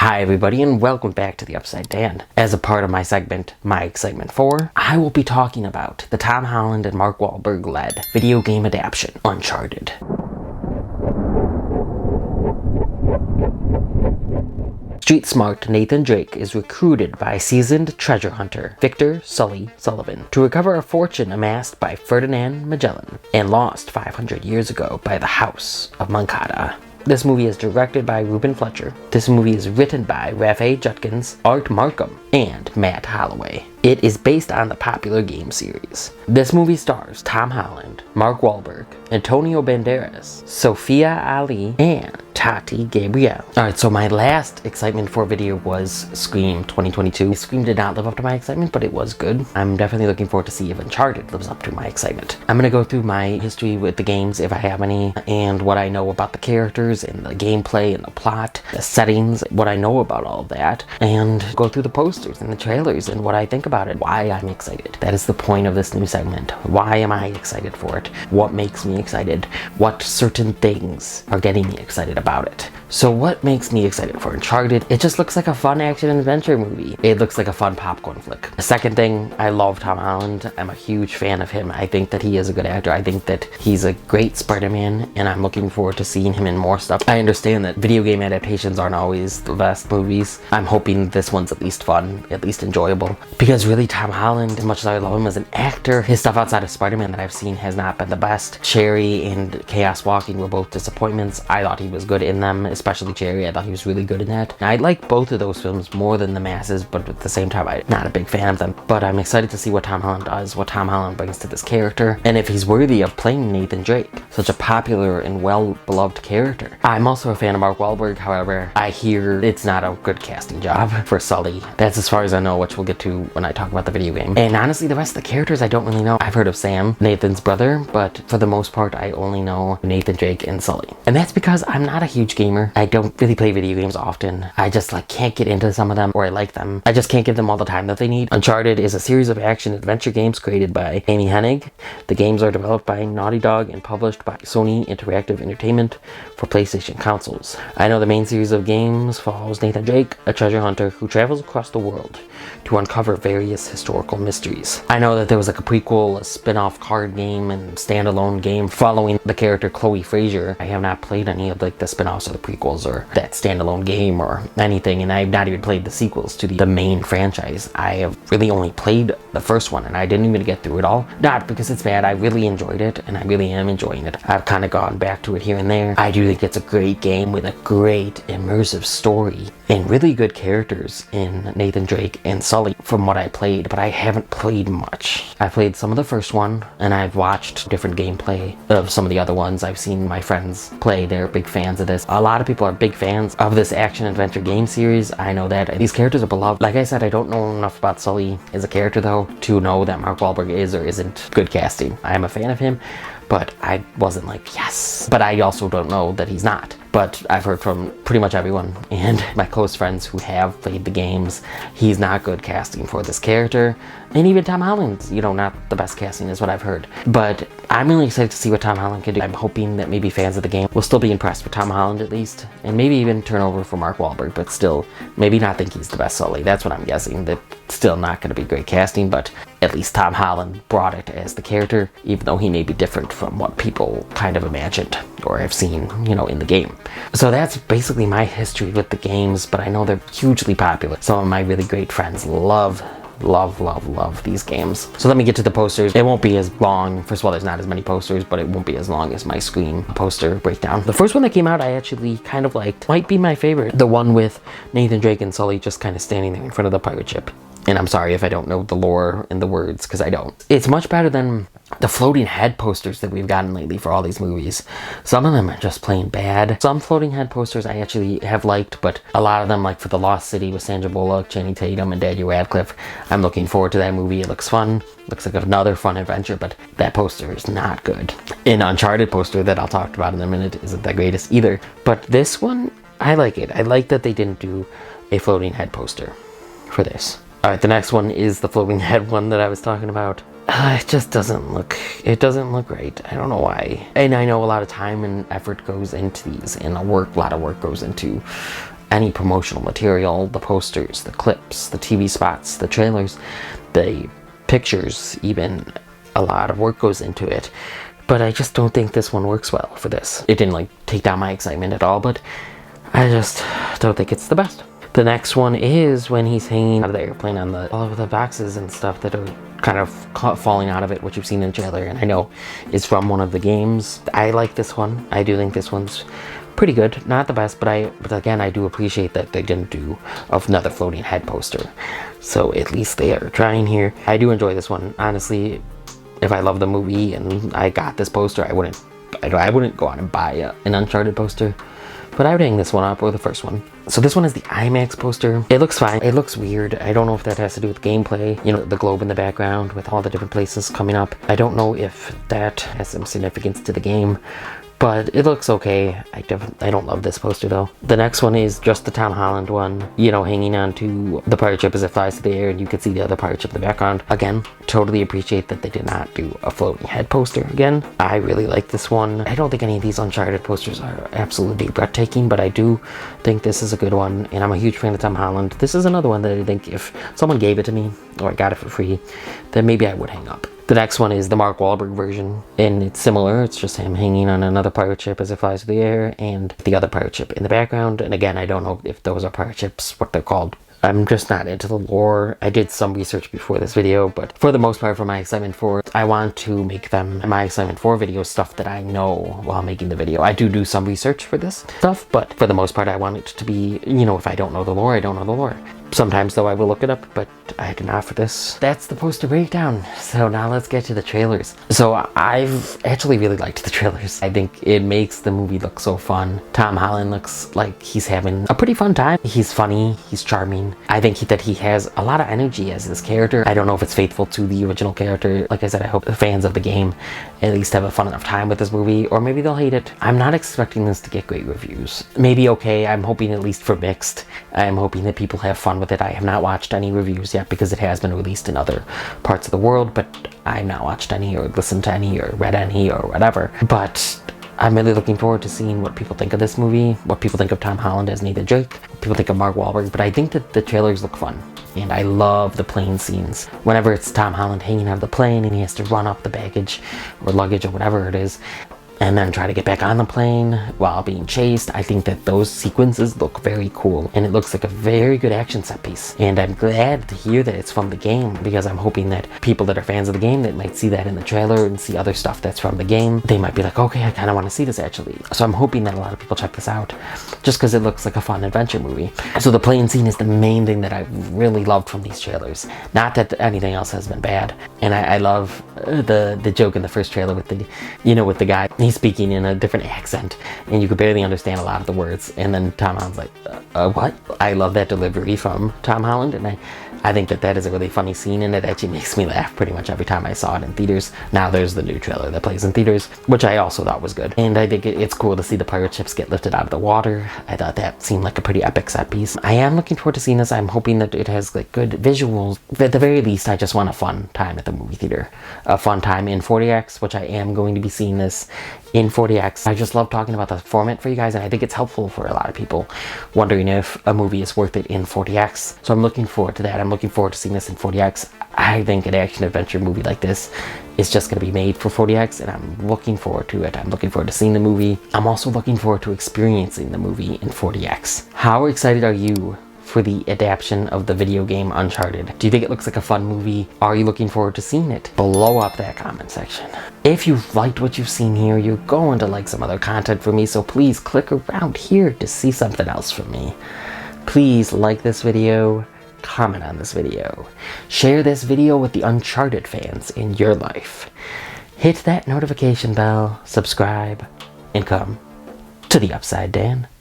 Hi everybody and welcome back to the Upside Dan. As a part of my segment, My Excitement 4, I will be talking about the Tom Holland and Mark Wahlberg led video game adaptation, Uncharted. Street smart Nathan Drake is recruited by seasoned treasure hunter Victor Sullivan to recover a fortune amassed by Ferdinand Magellan and lost 500 years ago by the House of Moncada. This movie is directed by Ruben Fleischer. This movie is written by Rafe, Judkins, Art Marcum, and Matt Holloway. It is based on the popular game series. This movie stars Tom Holland, Mark Wahlberg, Antonio Banderas, Sophia Ali, and Tati Gabrielle. Alright, so my last excitement for video was Scream 2022. Scream did not live up to my excitement, but it was good. I'm definitely looking forward to see if Uncharted lives up to my excitement. I'm gonna go through my history with the games, if I have any, and what I know about the characters, and the gameplay, and the plot, the settings, what I know about all of that, and go through the posters and the trailers, and what I think about it, why I'm excited. That is the point of this new segment. Why am I excited for it? What makes me excited? What certain things are getting me excited about it? So what makes me excited for Uncharted? It just looks like a fun action adventure movie. It looks like a fun popcorn flick. The second thing, I love Tom Holland. I'm a huge fan of him. I think that he is a good actor. I think that he's a great Spider-Man, and I'm looking forward to seeing him in more stuff. I understand that video game adaptations aren't always the best movies. I'm hoping this one's at least fun, at least enjoyable. Because really, Tom Holland, as much as I love him as an actor, his stuff outside of Spider-Man that I've seen has not been the best. Cherry and Chaos Walking were both disappointments. I thought he was good in them, especially Cherry. I thought he was really good in that. I like both of those films more than the masses, but at the same time, I'm not a big fan of them. But I'm excited to see what Tom Holland does, what Tom Holland brings to this character, and if he's worthy of playing Nathan Drake, such a popular and well-beloved character. I'm also a fan of Mark Wahlberg, however, I hear it's not a good casting job for Sully. That's as far as I know, which we'll get to when I talk about the video game. And honestly, the rest of the characters I don't really know. I've heard of Sam, Nathan's brother, but for the most part, I only know Nathan Drake and Sully. And that's because I'm not a huge gamer. I don't really play video games often. I just can't get into some of them, or I like them. I just can't give them all the time that they need. Uncharted is a series of action adventure games created by Hennig. The games are developed by Naughty Dog and published by Sony Interactive Entertainment for PlayStation consoles. I know the main series of games follows Nathan Drake, a treasure hunter who travels across the world to uncover various historical mysteries. I know that there was a prequel, a spin-off card game, and standalone game following the character Chloe Fraser. I have not played any of the spin-offs or the prequels or that standalone game or anything, and I've not even played the sequels to the main franchise. I have really only played the first one, and I didn't even get through it all. Not because it's bad, I really enjoyed it, and I really am enjoying it. I've kind of gone back to it here and there. I do think it's a great game with a great immersive story and really good characters in Nathan Drake and Sully from what I played, but I haven't played much. I played some of the first one, and I've watched different gameplay of some of the other ones. I've seen my friends play. They're big fans of this. A lot of people are big fans of this action adventure game series. I know that these characters are beloved. Like I said, I don't know enough about Sully as a character though to know that Mark Wahlberg is or isn't good casting. I am a fan of him, but I wasn't like, yes. But I also don't know that he's not. But I've heard from pretty much everyone and my close friends who have played the games, he's not good casting for this character. And even Tom Holland's, not the best casting is what I've heard. But I'm really excited to see what Tom Holland can do. I'm hoping that maybe fans of the game will still be impressed with Tom Holland at least. And maybe even turn over for Mark Wahlberg, but still maybe not think he's the best Sully. That's what I'm guessing. That's still not going to be great casting, but at least Tom Holland brought it as the character, even though he may be different from what people kind of imagined or have seen, in the game. So that's basically my history with the games, but I know they're hugely popular. Some of my really great friends love these games. So let me get to the posters. It won't be as long. First of all, there's not as many posters, but it won't be as long as my Scream poster breakdown. The first one that came out, I actually kind of liked. Might be my favorite. The one with Nathan Drake and Sully just kind of standing there in front of the pirate ship. And I'm sorry if I don't know the lore and the words, because I don't. It's much better than the floating head posters that we've gotten lately for all these movies. Some of them are just plain bad. Some floating head posters I actually have liked, but a lot of them, like for The Lost City with Sandra Bullock, Channing Tatum, and Daniel Radcliffe, I'm looking forward to that movie. It looks fun. Looks like another fun adventure, but that poster is not good. An Uncharted poster that I'll talk about in a minute isn't the greatest either. But this one, I like it. I like that they didn't do a floating head poster for this. Alright, the next one is the floating head one that I was talking about. It just doesn't look great. I don't know why. And I know a lot of time and effort goes into these, and a lot of work goes into any promotional material, the posters, the clips, the TV spots, the trailers, the pictures, even a lot of work goes into it. But I just don't think this one works well for this. It didn't like take down my excitement at all, but I just don't think it's the best. The next one is when he's hanging out of the airplane on all of the boxes and stuff that are kind of falling out of it, which you've seen in the trailer, and I know is from one of the games. I like this one. I do think this one's pretty good. Not the best, but again, I do appreciate that they didn't do another floating head poster. So at least they are trying here. I do enjoy this one. Honestly, if I love the movie and I got this poster, I wouldn't go out and buy an Uncharted poster. But I would hang this one up, or the first one. So this one is the IMAX poster. It looks fine. It looks weird. I don't know if that has to do with gameplay. You know, the globe in the background with all the different places coming up. I don't know if that has some significance to the game, but it looks okay. I don't love this poster though. The next one is just the Tom Holland one, you know, hanging on to the pirate ship as it flies through the air, and you can see the other pirate ship in the background. Again, totally appreciate that they did not do a floating head poster again. I really like this one. I don't think any of these Uncharted posters are absolutely breathtaking, but I do think this is a good one, and I'm a huge fan of Tom Holland. This is another one that I think if someone gave it to me, or I got it for free, then maybe I would hang up. The next one is the Mark Wahlberg version, and it's similar. It's just him hanging on another pirate ship as it flies through the air, and the other pirate ship in the background. And again, I don't know if those are pirate ships, what they're called. I'm just not into the lore. I did some research before this video, but for the most part, for my excitement for it, I want to make them my excitement for video stuff that I know while making the video. I do some research for this stuff, but for the most part, I want it to be, you know, if I don't know the lore, I don't know the lore. Sometimes though I will look it up, but I did not for this. That's the poster breakdown. So now let's get to the trailers. So I've actually really liked the trailers. I think it makes the movie look so fun. Tom Holland looks like he's having a pretty fun time. He's funny, he's charming. I think that he has a lot of energy as this character. I don't know if it's faithful to the original character. Like I said, I hope the fans of the game at least have a fun enough time with this movie, or maybe they'll hate it. I'm not expecting this to get great reviews. Maybe okay, I'm hoping at least for mixed. I'm hoping that people have fun with it. I have not watched any reviews yet because it has been released in other parts of the world, but I've not watched any or listened to any or read any or whatever. But I'm really looking forward to seeing what people think of this movie, what people think of Tom Holland as Nathan Drake, what people think of Mark Wahlberg. But I think that the trailers look fun, and I love the plane scenes. Whenever it's Tom Holland hanging out of the plane and he has to run up the baggage or luggage or whatever it is, and then try to get back on the plane while being chased. I think that those sequences look very cool, and it looks like a very good action set piece. And I'm glad to hear that it's from the game, because I'm hoping that people that are fans of the game that might see that in the trailer and see other stuff that's from the game, they might be like, okay, I kind of want to see this actually. So I'm hoping that a lot of people check this out, just because it looks like a fun adventure movie. So the plane scene is the main thing that I really loved from these trailers. Not that anything else has been bad. And I love the joke in the first trailer with the, you know, with the guy. He's speaking in a different accent, and you could barely understand a lot of the words. And then Tom Holland's like, what? I love that delivery from Tom Holland, and I think that is a really funny scene, and it actually makes me laugh pretty much every time I saw it in theaters. Now there's the new trailer that plays in theaters, which I also thought was good. And I think it's cool to see the pirate ships get lifted out of the water. I thought that seemed like a pretty epic set piece. I am looking forward to seeing this. I'm hoping that it has like good visuals. At the very least, I just want a fun time at the movie theater. A fun time in 40X, which I am going to be seeing this in 40X. I just love talking about the format for you guys, and I think it's helpful for a lot of people wondering if a movie is worth it in 40X. So I'm looking forward to that. I'm looking forward to seeing this in 40X. I think an action adventure movie like this is just going to be made for 40X, and I'm looking forward to it. I'm looking forward to seeing the movie. I'm also looking forward to experiencing the movie in 40X. How excited are you for the adaptation of the video game Uncharted? Do you think it looks like a fun movie? Are you looking forward to seeing it? Blow up that comment section. If you've liked what you've seen here, you're going to like some other content from me, so please click around here to see something else from me. Please like this video, comment on this video, share this video with the Uncharted fans in your life. Hit that notification bell, subscribe, and come to the Upside Dan.